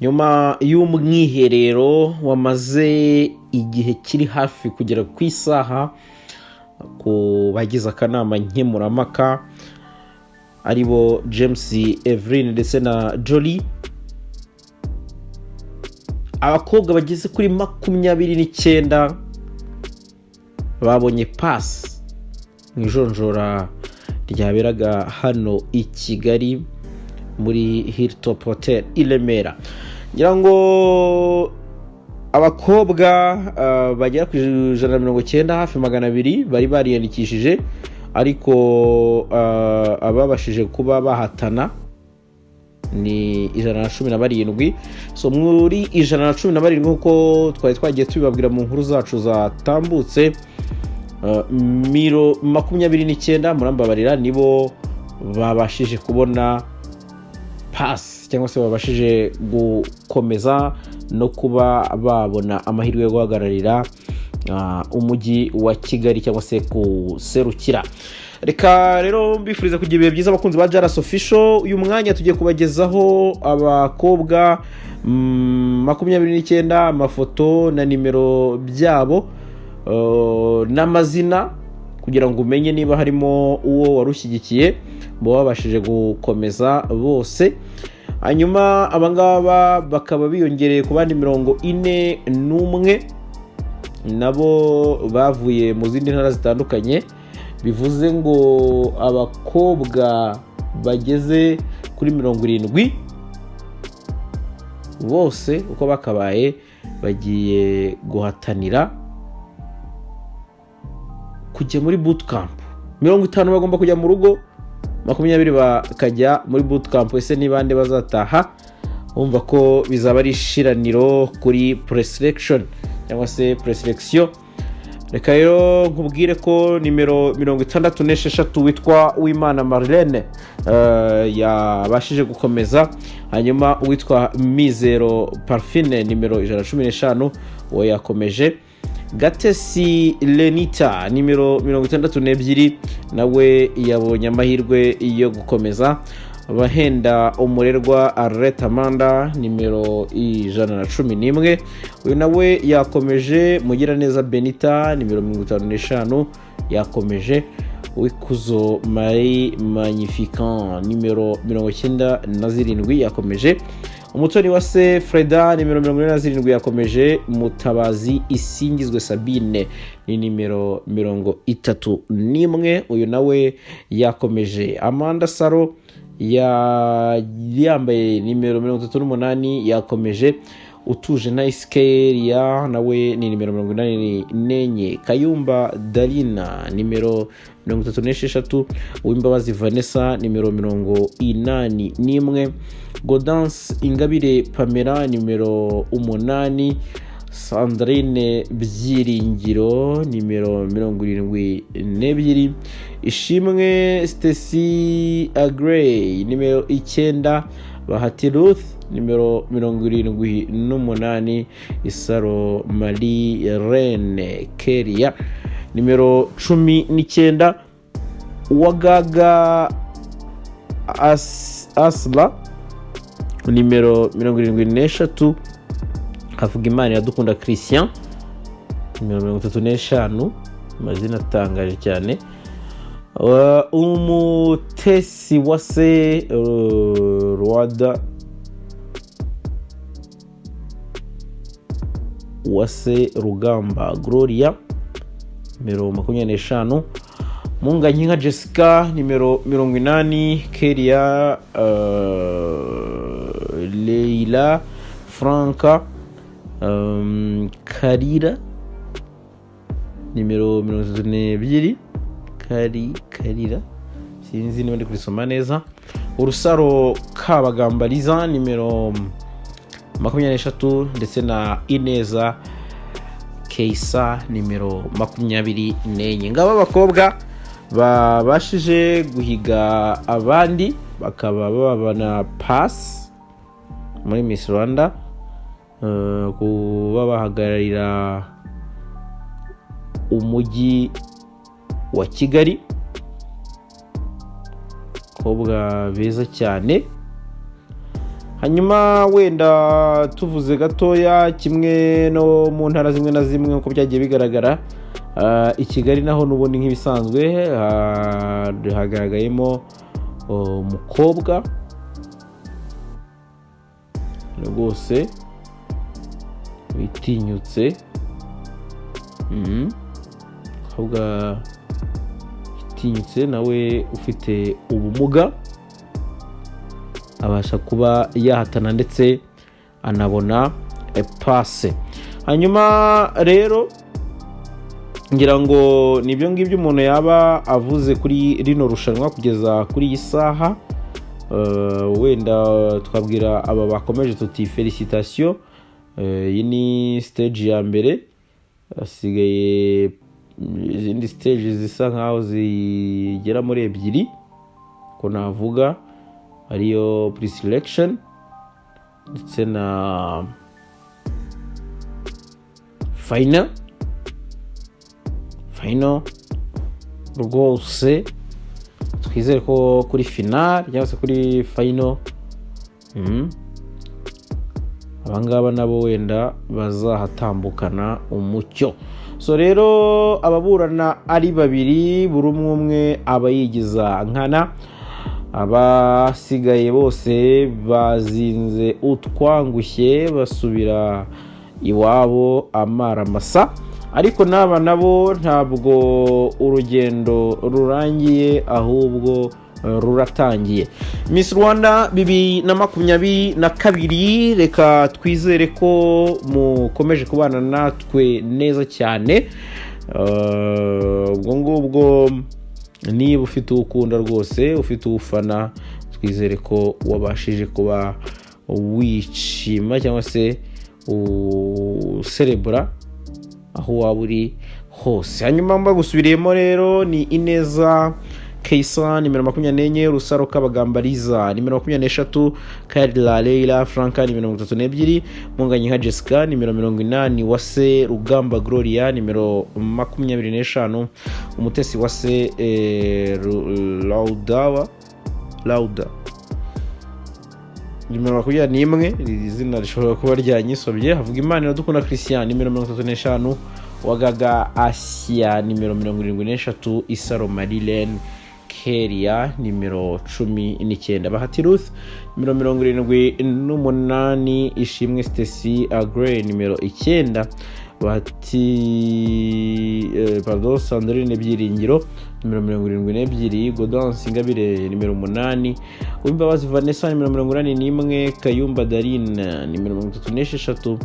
nyuma y'umwiherero wamaze igihe kiri hafi kugera ku isaha ku bagize akanama nkemurampaka aribo James Evelyn ndetse na Jolie, abakobwa bageze kuri 29 babonye pass mu ijonjora ryaberaga hano i Kigali muri Hilltop Hotel i Remera. ngira ngo abakobwa bagera ku 190 hafi 200 bari bariyandikishije, ariko ababashije kuba bahatana ni 117. So muri 117 nkuko twari twagiye tubibabwira mu nkuru zacu zatambutse, 29 murambabarira nibo babashije kubona pass cyangwa se babashije gukomeza no kuba babona amahirwe yo guhagararira umujyi wa Kigali cyangwa se kuserukira. Reka rero mbifuriza kugira ibihe byiza abakunzi ba Jaras Official. Uyu mwanya tugiye kubagezaho abakobwa 29, amafoto na nimero byabo n'amazina, kugira ngo umenye niba harimo uwo warushyigikiye bo babashije gukomeza bose. Hanyuma abangaba bakaba biyongereye ku bandi 41 nabo bavuye mu zindi ntara zitandukanye. Bivuze ngo abakobwa bageze kuri 70 bose uko bakabaye bagiye guhatanira kujya muri bootcamp. 50 bagomba kujya mu rugo, 20 bakajya muri bootcamp. Ese ni bande bazataha? Umva ko bizaba ari ishiraniro kuri preselection cyangwa se preselection. Reka rero nkubwire ko nimero 66 witwa Uwimana Marlene yabashije gukomeza. Hanyuma uwitwa Mizero Parfine nimero 115 we yakomeje. Gatesi Lenita nimero 62 nawe yabonye amahirwe yo gukomeza. Bahenda umurerwa Arlette Amanda nimero 111 uyu nawe yakomeje. Mugiraneza Benita nimero 55 yakomeje. Wikuzo Marie Magnificant nimero 97 yakomeje. Umutoni wa se Freda nimero 47 yakomeje. Mutabazi Isingizwe Sabine ni nimero 31 uyu nawe yakomeje. Amanda Saro yambaye nimero 38 yakomeje. Utuje Nice Care nawe ni nimero 84. Kayumba Dalina nimero 36. Uwimbabazi Vanessa nimero 81. Godance Ingabire Pamela nimero 8. Sandrine Byiringiro nimero 72. Ishimwe Stacy Agrey nimero 9. Bahati Ruth nimero 78. Isaro Marie Rene Keria nimero 19. Wagaga Asla nimero 73. Havuga Imana Iradukunda Christian nimero 35. Amazina atangaje cyane. Umutesi wase Rwanda wase Rugamba Gloria nimero 25. Mungankinka Jessica nimero 80. Keria Leila Franka Karira nimero 32. Karira sinzi niba ndi kurisoma neza. Urusaro Kabagambariza nimero 23 ndetse na Ineza Keisa nimero 24. Ngaba abakobwa babashije guhiga abandi bakaba babana pass muri Miss Rwanda kuba bahagararira umujyi wa Kigali. Abakobwa beza cyane. hanyuma wenda tuvuze gatoya kimwe no mu ntara zimwe na zimwe uko byagiye bigaragara, i Kigali naho n'ubundi nk'ibisanzwe hagaragayemo umukobwa rwose witinyutse, umukobwa witinyutse nawe ufite ubumuga, abasha kuba yahatana ndetse anabona pase. Hanyuma rero ngira ngo nibyo ngibyo umuntu yaba avuze kuri rino rushanwa kugeza kuri iyi saha. Wenda twabwira aba bakomeje tuti felicitation, iyi ni stage ya mbere, hasigaye izindi stage zisa nkaho zigera muri ebyiri ko navuga, ariyo pre-selection ndetse na final rwose. Twizere ko kuri final cyangwa se kuri final abangaba nabo wenda bazahatambukana umucyo. So rero ababurana ari babiri, buri umwe aba yigiza nkana, abasigaye bose bazinze utwangushye basubira iwabo amaramasa. Ariko n'aba nabo ntabwo urugendo rurangiye ahubwo ruratangiye. Miss Rwanda 2022, reka twizere ko mukomeje kubana natwe neza cyane. Ubwo ngubwo niba ufite ukunda rwose, ufite ufana, twizere ko wabashije kuba wishima cyangwa se userebura aho waba uri hose. Hanyuma mbagusubiriyemo rero ni Ineza Keisa nimero 24, Rusaro Kabagambariza nimero 23, Karila Leila Franka nimero 32, Munganyinka Jessica nimero 80, Wase Rugamba Gloria nimero 25, Umutesi Wase Lauda nimero 21, izina rishobora kuba ryanyisobye. Havuga Imana Iradukunda Christian nimero 35, Wagaga Asia nimero 73, Isaro Marilene Keria nimero 19, Bahati Ruth nimero 78, Ishimwe Stacy Agre nimero 9, Sandrine Byiringiro nimero 72, Godance Ingabire nimero 8, Uwimbabazi Vanessa nimero 81, Kayumba Darine nimero 36,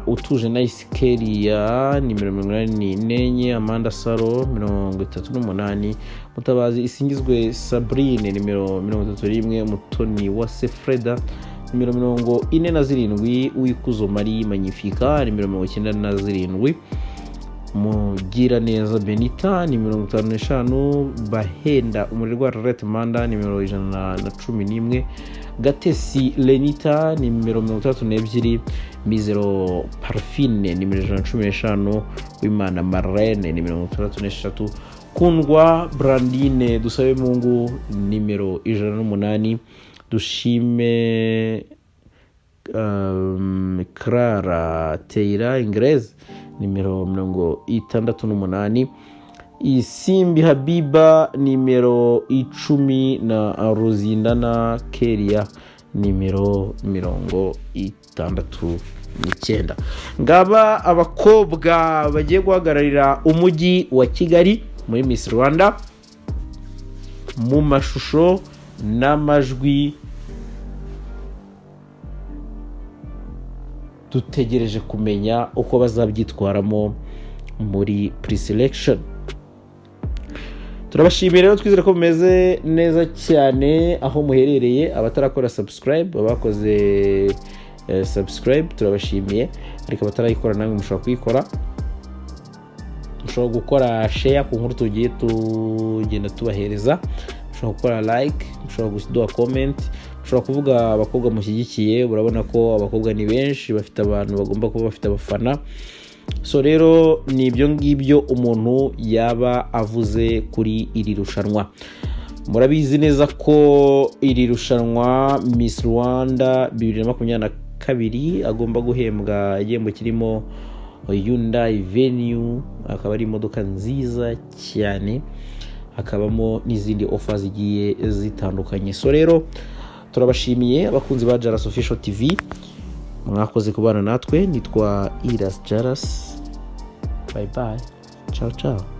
Utuje Nice Keria nimero 84, Amanda Saro 38, Mutabazi Isingizwe Sabrine nimero 31, Mutoni Wase Freda nimero 47, Uwikuzo Marie Magnifica nimero 97, Mugira Neza Benita nimero 55, Bahenda Umurerwa Rete Manda nimero 111, Gatesi Lenita nimero 32, Mizero Parfine nimero 115, Wimana Marlene nimero 63, Kundwa Brandine Dusabe Mungu nimero 108, Dushime Clara Teira Ingrez nimero 68, Isimbi Habiba nimero 10 na Rozindana Keria nimero 69. Ngaba abakobwa bagiye guhagararira umujyi wa Kigali muri Miss Rwanda mu mashusho n'amajwi. Dutegereje kumenya uko bazabyitwaramo muri pre-selection. Turabashimira rero, twizere ko mumeze neza cyane aho muherereye. Abatarakora subscribe, abakoze subscribe turabashimiye, ariko abatarayikora namwe mushobora kuyikora. Mushobora gukora share ku nkuru tugiye tugenda tubahereza, mushobora gukora like, mushobora kuduha comment, mushobora kuvuga abakobwa mushyigikiye. Urabona ko abakobwa ni benshi, bafite abantu bagomba kuba bafite abafana. So rero ni ibyo ngibyo umuntu yaba avuze kuri iri rushanwa. murabizi neza ko iri rushanwa Miss Rwanda 2022 agomba guhembwa igihembo kirimo Hyundai Venue, akaba ari imodoka nziza cyane, hakabamo n'izindi offers zigiye zitandukanye. So rero turabashimiye abakunzi ba Jaras Official TV, mwakoze kubana natwe. Nitwa Iras Jaras, bye bye, ciao ciao.